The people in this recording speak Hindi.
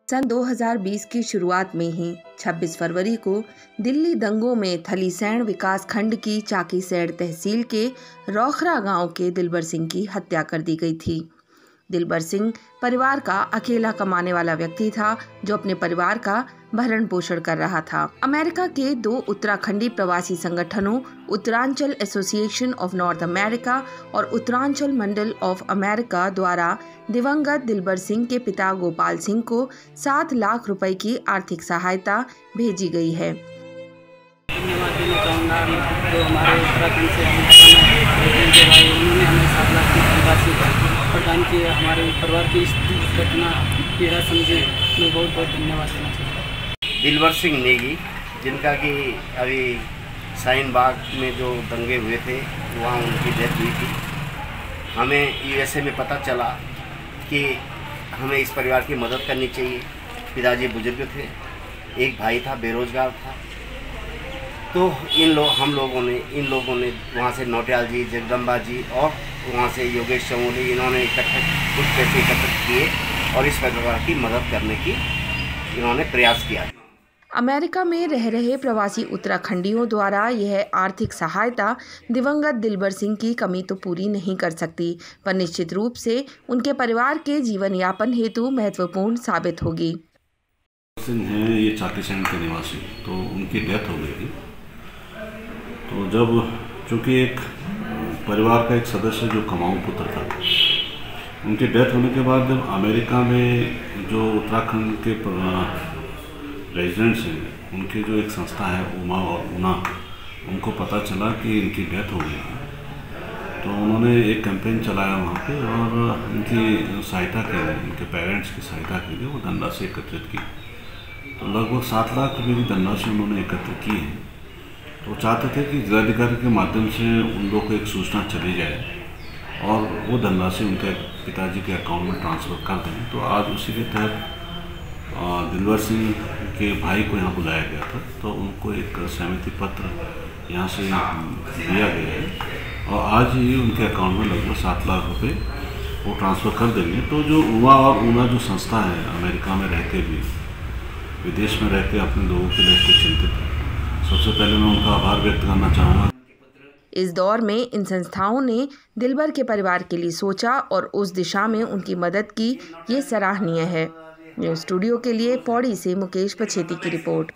सन 2020 की शुरुआत में ही 26 फरवरी को दिल्ली दंगों में थलीसैंण विकास खंड की चाकीसैंण तहसील के रौखरा गांव के दिलबर सिंह की हत्या कर दी गई थी। दिलबर सिंह परिवार का अकेला कमाने वाला व्यक्ति था जो अपने परिवार का भरण पोषण कर रहा था। अमेरिका के 2 उत्तराखंडी प्रवासी संगठनों Uttaranchal association of north America और उत्तरांचल मंडल ऑफ अमेरिका द्वारा दिवंगत दिलबर सिंह के पिता गोपाल सिंह को 7 लाख रुपए की आर्थिक सहायता भेजी गई है। धन्यवाद देना चाहूँगा जो हमारे उत्तराखंड से उन्होंने हमें 7 लाख की धनराशि प्रदान की। हमारे परिवार की इस घटना पीड़ा समझे मैं बहुत बहुत धन्यवाद देना चाहूँगा। दिलबर सिंह नेगी, जिनका कि अभी शाहीन बाग में जो दंगे हुए थे वहाँ उनकी डेथ हुई थी। हमें यूएसए में पता चला कि हमें इस परिवार की मदद करनी चाहिए। पिताजी बुजुर्ग थे, एक भाई था बेरोजगार था। तो हम लोगों ने वहाँ से नौटियाल जी, जगदम्बा जी और वहाँ से योगेश चमोली, इन्होंने कुछ पैसे एकत्रित किए और इस परिवार की मदद करने की इन्होंने प्रयास किया। अमेरिका में रह रहे प्रवासी उत्तराखंडियों द्वारा यह आर्थिक सहायता दिवंगत दिलबर सिंह की कमी तो पूरी नहीं कर सकती, पर निश्चित रूप से उनके परिवार के जीवन यापन हेतु महत्वपूर्ण साबित होगी। सिंह हैं ये चाकीसैंण के निवासी, तो उनकी डेथ हो गई थी। तो जब चूँकि एक परिवार का एक सदस्य जो कमाऊ पुत्र था, उनकी डेथ होने के बाद जब अमेरिका में जो उत्तराखंड के रेजिडेंट्स हैं, उनकी जो एक संस्था है उमा और ऊना, उनको पता चला कि इनकी डेथ हो गई है, तो उन्होंने एक कैंपेन चलाया वहाँ पे और उनकी सहायता के लिए, उनके पेरेंट्स की सहायता के लिए वो धनराशि एकत्रित की। तो लगभग 7 लाख रुपये की धनराशि उन्होंने एकत्र की है। तो चाहते थे कि जिलाधिकारी के माध्यम से उन लोगों को एक सूचना चली जाए और वो धनराशि उनके पिताजी के अकाउंट में ट्रांसफ़र कर दें। तो आज उसी के तहत दिलबर सिंह के भाई को यहाँ बुलाया गया था, तो उनको एक सहमति पत्र यहाँ से दिया गया है और आज ही उनके अकाउंट में लगभग 7 लाख रुपए वो ट्रांसफ़र कर देंगे। तो जो उमा और ऊना जो संस्था है, अमेरिका में रहते भी, विदेश में रहते अपने लोगों के लिए कुछ चिंतित है, सबसे पहले मैं उनका आभार व्यक्त करना चाहूँगा। इस दौर में इन संस्थाओं ने दिलबर के परिवार के लिए सोचा और उस दिशा में उनकी मदद की, ये सराहनीय है। न्यूज़ स्टूडियो के लिए पौड़ी से मुकेश पछेती की रिपोर्ट।